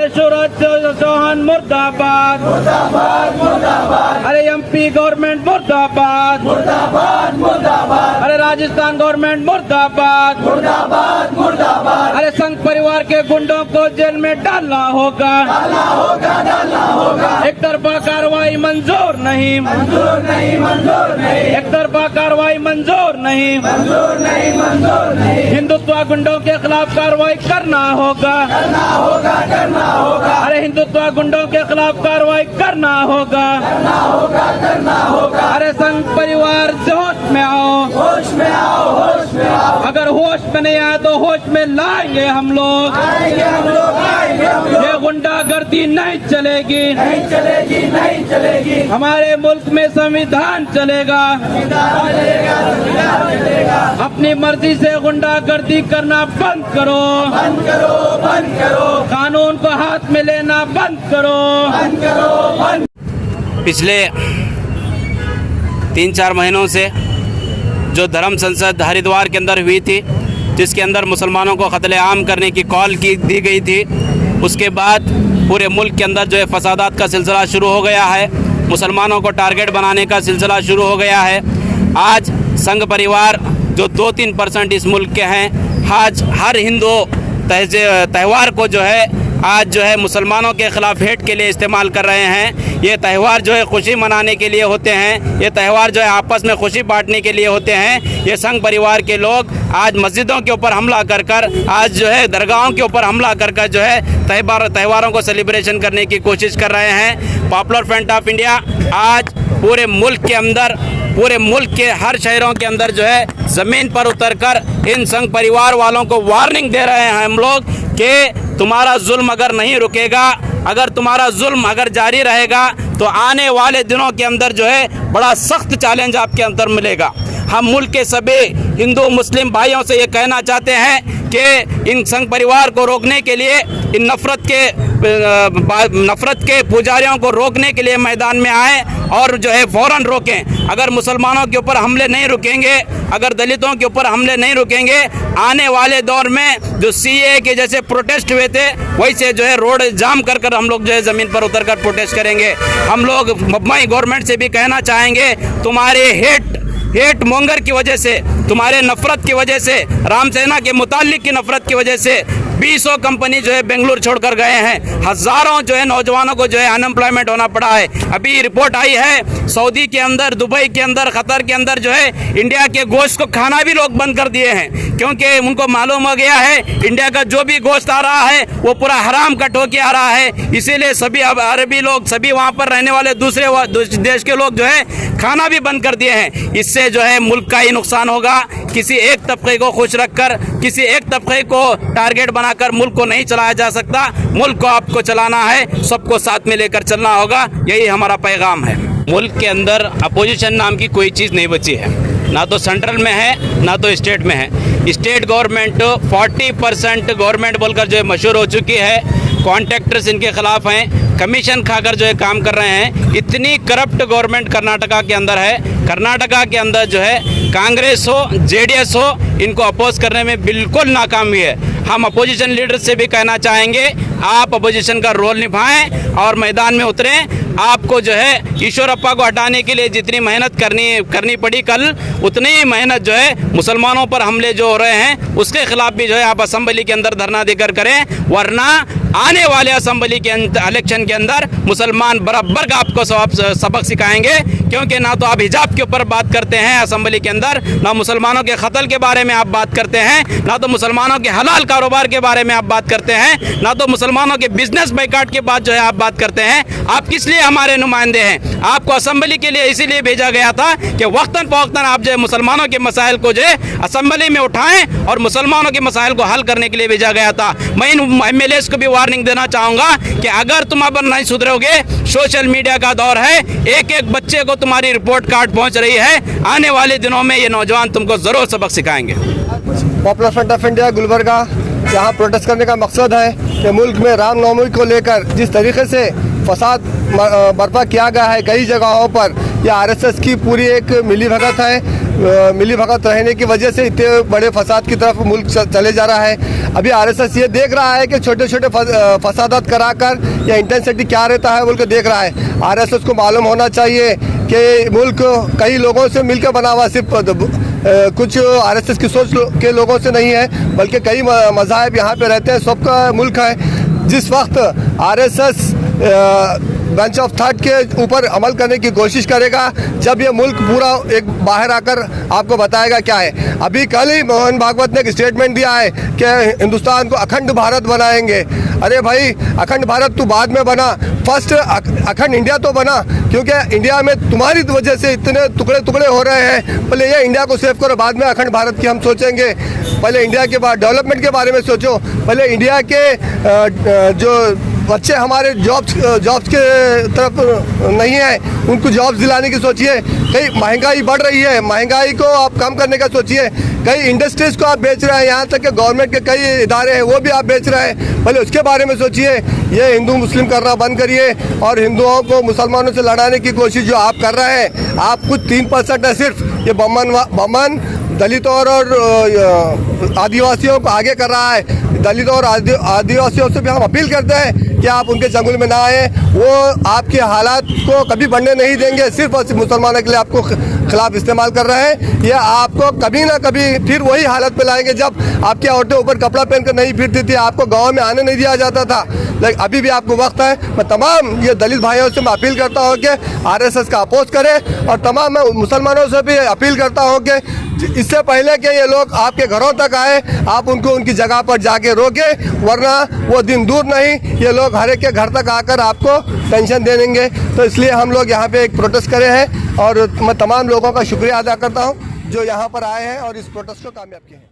शिवराज चौहान मुर्दाबाद मुर्दाबाद मुर्दाबाद। अरे एमपी गवर्नमेंट मुर्दाबाद मुर्दाबाद मुर्दाबाद। अरे राजस्थान गवर्नमेंट मुर्दाबाद मुर्दाबाद मुर्दाबाद। अरे संघ परिवार के गुंडों को जेल में डालना होगा डालना होगा डालना होगा। एक तरफा कार्रवाई मंजूर नहीं मंजूर नहीं मंजूर नहीं। एक तरफा कार्रवाई मंजूर नहीं मंजूर नहीं मंजूर नहीं। हिंदुत्व गुंडों के खिलाफ कार्रवाई करना होगा करना होगा करना होगा। अरे हिंदुत्व गुंडों के खिलाफ कार्रवाई करना होगा करना होगा करना होगा। अरे संघ परिवार होश में आओ होश में आओ होश में आओ। अगर होश में नहीं आए तो होश में लाएंगे हम लोग आएंगे हम लोग आएंगे हम लोग। ये गुंडागर्दी नहीं चलेगी नहीं चलेगी नहीं चलेगी। हमारे मुल्क में संविधान चलेगा संविधान चलेगा संविधान चलेगा। अपनी मर्जी से गुंडागर्दी करना बंद करो बंद करो बंद करो। कानून को हाथ में लेना बंद करो बंद करो बंद। पिछले 3-4 महीनों से जो धर्म संसद हरिद्वार के अंदर हुई थी, जिसके अंदर मुसलमानों को कत्लेआम करने की कॉल दी गई थी, उसके बाद पूरे मुल्क के अंदर जो है फसादात का सिलसिला शुरू हो गया है। मुसलमानों को टारगेट बनाने का सिलसिला शुरू हो गया है। आज संघ परिवार जो 2-3% इस मुल्क के हैं, आज हर हिंदू त्यौहार को जो है आज जो है मुसलमानों के ख़िलाफ़ हेट के लिए इस्तेमाल कर रहे हैं। ये त्यौहार जो है खुशी मनाने के लिए होते हैं, ये त्यौहार जो है आपस में खुशी बांटने के लिए होते हैं। ये संघ परिवार के लोग आज मस्जिदों के ऊपर हमला कर कर, आज जो है दरगाहों के ऊपर हमला कर कर जो है त्यौहारों को सेलिब्रेशन करने की कोशिश कर रहे हैं। पॉपुलर फ्रंट ऑफ इंडिया आज पूरे मुल्क के अंदर, पूरे मुल्क के हर शहरों के अंदर जो है ज़मीन पर उतरकर इन संघ परिवार वालों को वार्निंग दे रहे हैं हम लोग कि तुम्हारा जुल्म अगर नहीं रुकेगा, अगर तुम्हारा जुल्म अगर जारी रहेगा तो आने वाले दिनों के अंदर जो है बड़ा सख्त चैलेंज आपके अंदर मिलेगा। हम मुल्क के सभी हिंदू मुस्लिम भाइयों से ये कहना चाहते हैं कि इन संघ परिवार को रोकने के लिए, इन नफ़रत के पुजारियों को रोकने के लिए मैदान में आए और जो है फ़ौरन रोकें। अगर मुसलमानों के ऊपर हमले नहीं रुकेंगे, अगर दलितों के ऊपर हमले नहीं रुकेंगे, आने वाले दौर में जो CAA के जैसे प्रोटेस्ट हुए थे वैसे जो है रोड जाम कर कर हम लोग जो है ज़मीन पर उतर कर प्रोटेस्ट करेंगे। हम लोग मुंबई गवर्नमेंट से भी कहना चाहेंगे, तुम्हारे हेट मोंगर की वजह से, तुम्हारे नफरत की वजह से, राम सेना के मुतालिक की नफरत की वजह से 20 कंपनी जो है बेंगलुरु छोड़कर गए हैं। हज़ारों जो है नौजवानों को जो है अनएम्प्लॉयमेंट होना पड़ा है। अभी रिपोर्ट आई है सऊदी के अंदर, दुबई के अंदर, कतर के अंदर जो है इंडिया के गोश्त को खाना भी लोग बंद कर दिए हैं, क्योंकि उनको मालूम हो गया है इंडिया का जो भी गोश्त आ रहा है वो पूरा हराम कट होके आ रहा है। इसीलिए सभी अरबी लोग, सभी वहाँ पर रहने वाले दूसरे देश के लोग जो है खाना भी बंद कर दिए हैं। इससे जो है मुल्क का ही नुकसान होगा। किसी एक तबके को खुश रखकर, किसी एक तबके को टारगेट बनाकर मुल्क को नहीं चलाया जा सकता। मुल्क को आपको चलाना है, सबको साथ में लेकर चलना होगा, यही हमारा पैगाम है। मुल्क के अंदर अपोजिशन नाम की कोई चीज़ नहीं बची है, ना तो सेंट्रल में है ना तो स्टेट में है। स्टेट गवर्नमेंट 40% गवर्नमेंट बोलकर जो है मशहूर हो चुकी है। कॉन्ट्रैक्टर्स इनके खिलाफ हैं, कमीशन खाकर जो है काम कर रहे हैं। इतनी करप्ट गवर्नमेंट कर्नाटका के अंदर है। कर्नाटका के अंदर जो है कांग्रेस हो, JDS हो, इनको अपोज करने में बिल्कुल नाकामी है। हम अपोजिशन लीडर से भी कहना चाहेंगे, आप अपोजिशन का रोल निभाएं और मैदान में उतरें। आपको जो है ईश्वरप्पा को हटाने के लिए जितनी मेहनत करनी पड़ी कल, उतनी ही मेहनत जो है मुसलमानों पर हमले जो हो रहे हैं उसके खिलाफ भी जो है आप असेंबली के अंदर धरना देकर करें, वरना आने वाले असेंबली के इलेक्शन के अंदर मुसलमान बराबर का आपको सबक सिखाएंगे। क्योंकि ना तो आप हिजाब के ऊपर बात करते हैं असेंबली के अंदर, ना मुसलमानों के कत्ल के बारे में आप बात करते हैं, ना तो मुसलमानों के हलाल कारोबार के बारे में आप बात करते हैं, ना तो मुसलमानों के बिजनेस बाइकाट के बाद जो है आप बात करते हैं। आप किस लिए हमारे नुमाइंदे हैं? आपको असेंबली के लिए इसीलिए भेजा गया था कि वक्तन फवक्तन आप जो है मुसलमानों के मसाइल को जो है असेंबली में उठाएं और मुसलमानों के मसाइल को हल करने के लिए भेजा गया था। मैं इन MLAs को भी वार्निंग देना चाहूँगा कि अगर तुम अब नहीं सुधरोगे, सोशल मीडिया का दौर है, एक एक बच्चे को तुम्हारी रिपोर्ट कार्ड पहुँच रही है। आने वाले दिनों में ये नौजवान तुमको ज़रूर सबक सिखाएंगे। Popular front of India Gulbarga यहाँ प्रोटेस्ट करने का मकसद है कि मुल्क में रामनवमी को लेकर जिस तरीके से फसाद बर्पा किया गया है कई जगहों पर, यह आरएसएस की पूरी एक मिलीभगत है। मिलीभगत रहने की वजह से इतने बड़े फसाद की तरफ मुल्क चले जा रहा है। अभी आरएसएस ये देख रहा है कि छोटे छोटे फसादात कराकर या इंटेंसिटी क्या रहता है बोल के देख रहा है। आरएसएस को मालूम होना चाहिए कि मुल्क कई लोगों से मिलकर बना हुआ, सिर्फ कुछ आरएसएस की सोच के लोगों से नहीं है, बल्कि कई मज़ाहिब यहाँ पे रहते हैं, सबका मुल्क है। जिस वक्त आरएसएस बेंच ऑफ थॉट के ऊपर अमल करने की कोशिश करेगा, जब ये मुल्क पूरा एक बाहर आकर आपको बताएगा क्या है। अभी कल ही मोहन भागवत ने एक स्टेटमेंट दिया है कि हिंदुस्तान को अखंड भारत बनाएंगे। अरे भाई, अखंड भारत तू बाद में बना, फर्स्ट अखंड इंडिया तो बना, क्योंकि इंडिया में तुम्हारी वजह से इतने टुकड़े टुकड़े हो रहे हैं। पहले ये इंडिया को सेव करो, बाद में अखंड भारत की हम सोचेंगे। पहले इंडिया के बाद डेवलपमेंट के बारे में सोचो। पहले इंडिया के जो बच्चे हमारे जॉब्स के तरफ नहीं है, उनको जॉब्स दिलाने की सोचिए। कई महंगाई बढ़ रही है, महंगाई को आप कम करने का सोचिए। कई इंडस्ट्रीज़ को आप बेच रहे हैं, यहाँ तक कि गवर्नमेंट के कई इदारे हैं वो भी आप बेच रहे हैं। पहले उसके बारे में सोचिए। ये हिंदू मुस्लिम करना बंद करिए और हिंदुओं को मुसलमानों से लड़ाने की कोशिश जो आप कर रहे हैं, आप कुछ 3% है सिर्फ, ये बमन दलितों और आदिवासियों को आगे कर रहा है। दलितों और आदिवासियों से भी हम अपील करते हैं कि आप उनके चंगुल में ना आए। वो आपके हालात को कभी बढ़ने नहीं देंगे, सिर्फ और सिर्फ मुसलमानों के लिए आपको खिलाफ इस्तेमाल कर रहे हैं। ये आपको कभी ना कभी फिर वही हालत पे लाएंगे जब आपकी औरतें ऊपर कपड़ा पहनकर नहीं फिरती थी, आपको गाँव में आने नहीं दिया जाता था। लेकिन अभी भी आपको वक्त है। मैं तमाम ये दलित भाइयों से मैं अपील करता हूँ कि आरएसएस का अपोज करें, और तमाम मैं मुसलमानों से भी अपील करता हूँ कि इससे पहले कि ये लोग आपके घरों तक आए, आप उनको उनकी जगह पर जाके रोके, वरना वो दिन दूर नहीं, ये लोग हर एक के घर तक आकर आपको पेंशन दे देंगे। तो इसलिए हम लोग यहाँ पे एक प्रोटेस्ट करे हैं, और मैं तमाम लोगों का शुक्रिया अदा करता हूँ जो यहाँ पर आए हैं और इस प्रोटेस्ट को कामयाब किए हैं।